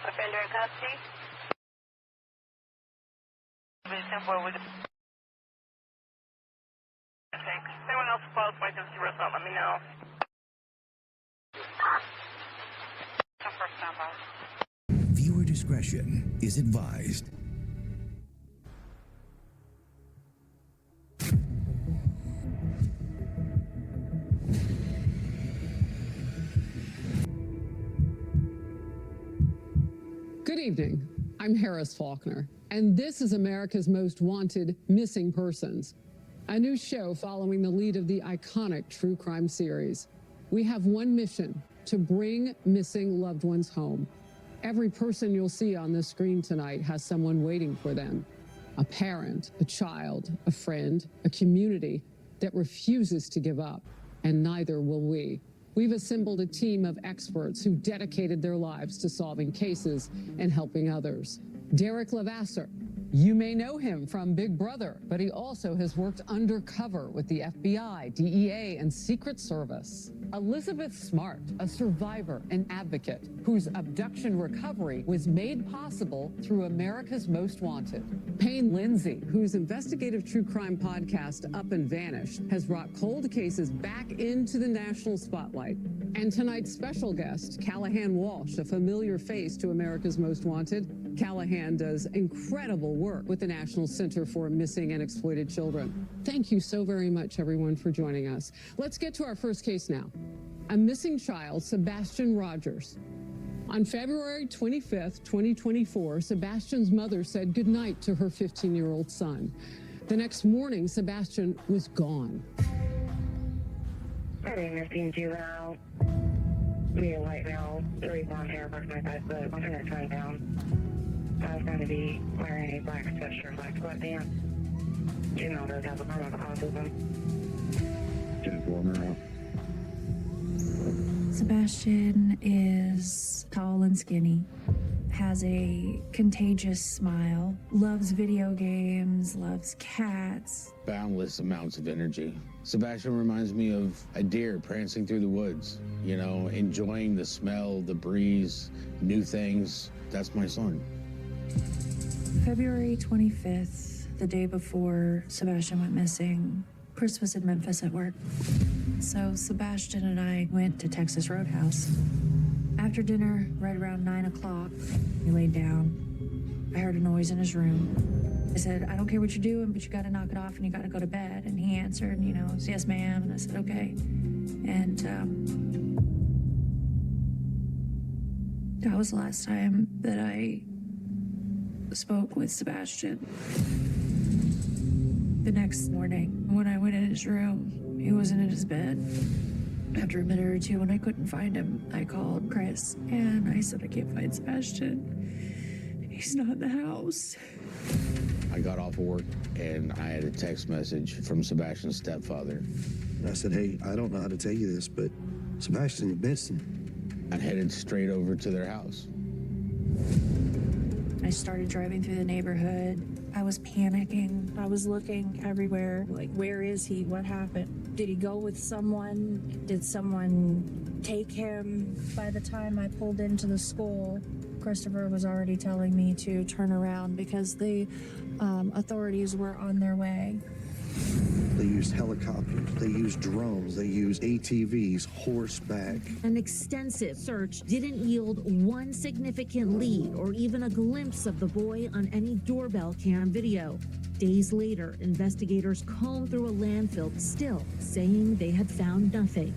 Offender in custody. Thanks. Anyone else close might just rest up, let me know. First standby. Viewer discretion is advised. Good evening. I'm Harris Faulkner, and this is America's Most Wanted Missing Persons, a new show following the lead of the iconic true crime series. We have one mission: to bring missing loved ones home. Every person you'll see on this screen tonight has someone waiting for them: a parent, a child, a friend, a community that refuses to give up, and neither will we. We've assembled a team of experts who dedicated their lives to solving cases and helping others. Derek Levasseur, you may know him from Big Brother, but he also has worked undercover with the FBI, DEA, and Secret Service. Elizabeth Smart, a survivor and advocate whose abduction recovery was made possible through America's Most Wanted. Payne Lindsay, whose investigative true crime podcast Up and Vanished has brought cold cases back into the national spotlight. And tonight's special guest, Callahan Walsh, a familiar face to America's Most Wanted. Callahan does incredible work with the National Center for Missing and Exploited Children. Thank you so very much, everyone, for joining us. Let's get to our first case now. A missing child, Sebastian Rogers. On February 25th, 2024, Sebastian's mother said goodnight to her 15-year-old son. The next morning, Sebastian was gone. My name is Dean Juvenile. Me a white male, really blonde hair, approximately 5 foot. I'm going to turn down. I was going to be wearing a black sweatshirt, black sweatpants. Juvenile does have a criminal autism. Just warm her up. Sebastian is tall and skinny, has a contagious smile, loves video games, loves cats. Boundless amounts of energy. Sebastian reminds me of a deer prancing through the woods, you know, enjoying the smell, the breeze, new things. That's my son. February 25th, the day before Sebastian went missing, Chris was in Memphis at work. So Sebastian and I went to Texas Roadhouse. After dinner, right around 9 o'clock, he laid down. I heard a noise in his room. I said, I don't care what you're doing, but you gotta knock it off and you gotta go to bed. And he answered, you know, yes, ma'am. And I said, okay. And that was the last time that I spoke with Sebastian. The next morning, when I went in his room, he wasn't in his bed. After a minute or two, when I couldn't find him, I called Chris, and I said, I can't find Sebastian. He's not in the house. I got off of work, and I had a text message from Sebastian's stepfather. I said, hey, I don't know how to tell you this, but Sebastian Benson. I headed straight over to their house. I started driving through the neighborhood. I was panicking. I was looking everywhere. Like, where is he? What happened? Did he go with someone? Did someone take him? By the time I pulled into the school, Christopher was already telling me to turn around because the authorities were on their way. They used helicopters, they used drones, they used ATVs, horseback. An extensive search didn't yield one significant lead or even a glimpse of the boy on any doorbell cam video. Days later, investigators combed through a landfill, still saying they had found nothing.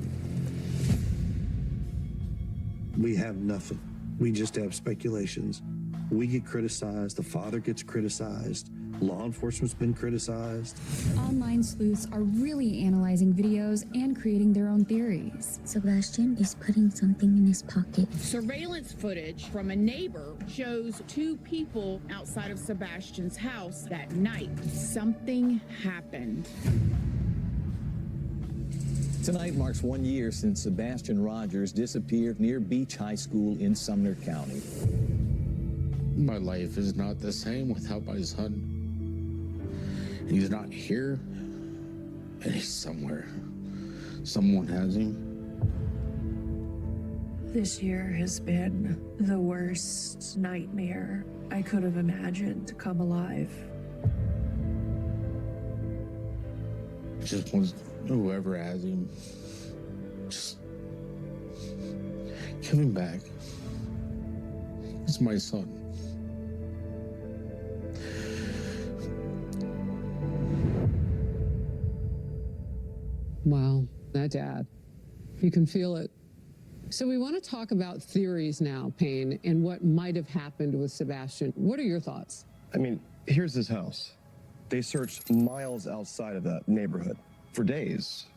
We have nothing. We just have speculations. We get criticized, the father gets criticized, law enforcement's been criticized. Online sleuths are really analyzing videos and creating their own theories. Sebastian is putting something in his pocket. Surveillance footage from a neighbor shows 2 people outside of Sebastian's house that night. Something happened. Tonight marks 1 year since Sebastian Rogers disappeared near Beach High School in Sumner County. My life is not the same without my son. He's not here, and he's somewhere. Someone has him. This year has been the worst nightmare I could have imagined come alive. Just wants whoever has him, just give him back. It's my son. Wow, that dad. You can feel it. So we want to talk about theories now, Payne, and what might have happened with Sebastian. What are your thoughts? I mean, here's his house. They searched miles outside of that neighborhood for days.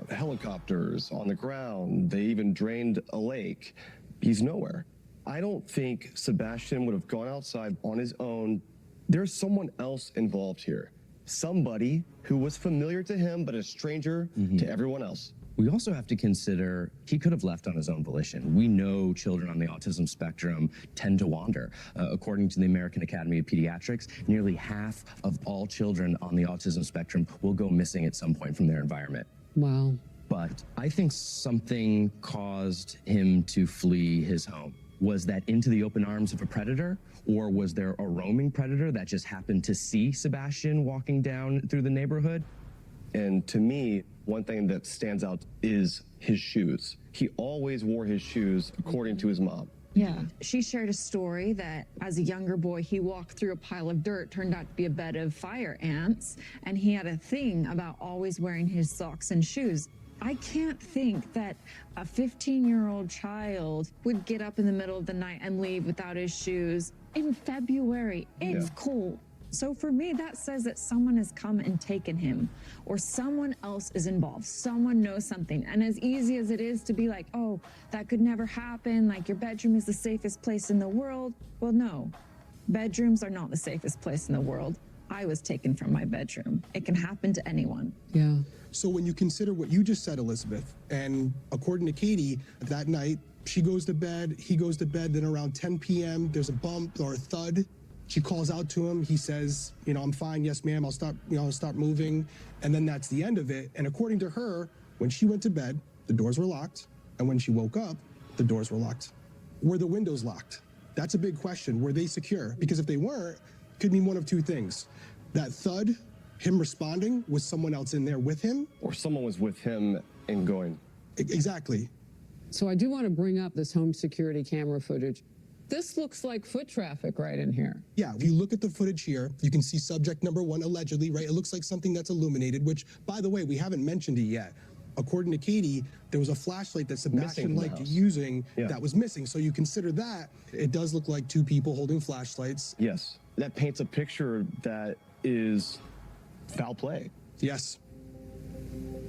Helicopters on the ground. They even drained a lake. He's nowhere. I don't think Sebastian would have gone outside on his own. There's someone else involved here. Somebody who was familiar to him, but a stranger to everyone else. We also have to consider he could have left on his own volition. We know children on the autism spectrum tend to wander. According to the American Academy of Pediatrics, nearly half of all children on the autism spectrum will go missing at some point from their environment. Wow. But I think something caused him to flee his home. Was that into the open arms of a predator? Or was there a roaming predator that just happened to see Sebastian walking down through the neighborhood? And to me, one thing that stands out is his shoes. He always wore his shoes according to his mom. Yeah. She shared a story that as a younger boy, he walked through a pile of dirt, turned out to be a bed of fire ants, and he had a thing about always wearing his socks and shoes. I can't think that a 15-year-old child would get up in the middle of the night and leave without his shoes in February. It's cold. So for me, that says that someone has come and taken him, or someone else is involved. Someone knows something. And as easy as it is to be like, oh, that could never happen, like your bedroom is the safest place in the world. Well, no, bedrooms are not the safest place in the world. I was taken from my bedroom. It can happen to anyone. Yeah. So when you consider what you just said, Elizabeth, and according to Katie, that night, she goes to bed, he goes to bed, then around 10 p.m., there's a bump or a thud. She calls out to him. He says, I'm fine. Yes, ma'am. I'll start moving. And then that's the end of it. And according to her, when she went to bed, the doors were locked. And when she woke up, the doors were locked. Were the windows locked? That's a big question. Were they secure? Because if they weren't, it could mean one of two things. That thud, him responding, was someone else in there with him? Or someone was with him and going. Exactly. So I do want to bring up this home security camera footage. This looks like foot traffic right in here. Yeah, if you look at the footage here, you can see subject number 1, allegedly, right? It looks like something that's illuminated, which, by the way, we haven't mentioned it yet. According to Katie, there was a flashlight that Sebastian liked using that was missing. So you consider that, it does look like two people holding flashlights. Yes, that paints a picture that is foul play. Yes.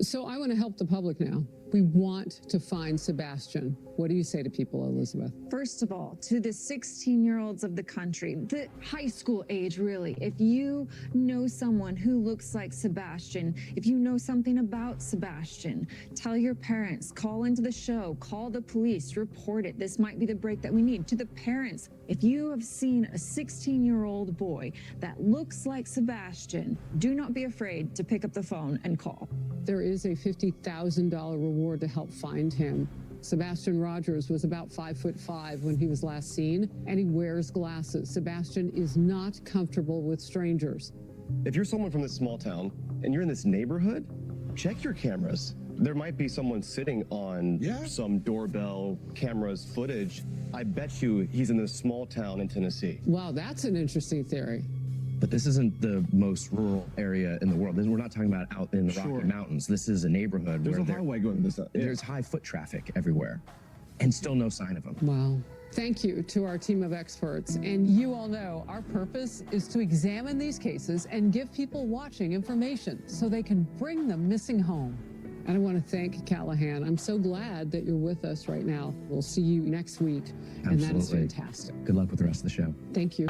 So I want to help the public now. We want to find Sebastian. What do you say to people, Elizabeth? First of all, to the 16-year-olds of the country, the high school age, really, if you know someone who looks like Sebastian, if you know something about Sebastian, tell your parents, call into the show, call the police, report it. This might be the break that we need. To the parents, if you have seen a 16-year-old boy that looks like Sebastian, do not be afraid to pick up the phone and call. There is a $50,000 reward to help find him. Sebastian Rogers was about 5'5" when he was last seen, and he wears glasses. Sebastian is not comfortable with strangers. If you're someone from this small town and you're in this neighborhood, check your cameras. There might be someone sitting on some doorbell cameras footage. I bet you he's in this small town in Tennessee. Wow, that's an interesting theory. But this isn't the most rural area in the world. We're not talking about out in the Rocky Mountains. This is a neighborhood There's where a highway going to this. There's high foot traffic everywhere, and still no sign of him. Wow. Thank you to our team of experts. And you all know our purpose is to examine these cases and give people watching information so they can bring the missing home. And I want to thank Callahan. I'm so glad that you're with us right now. We'll see you next week. Absolutely. And that is fantastic. Good luck with the rest of the show. Thank you.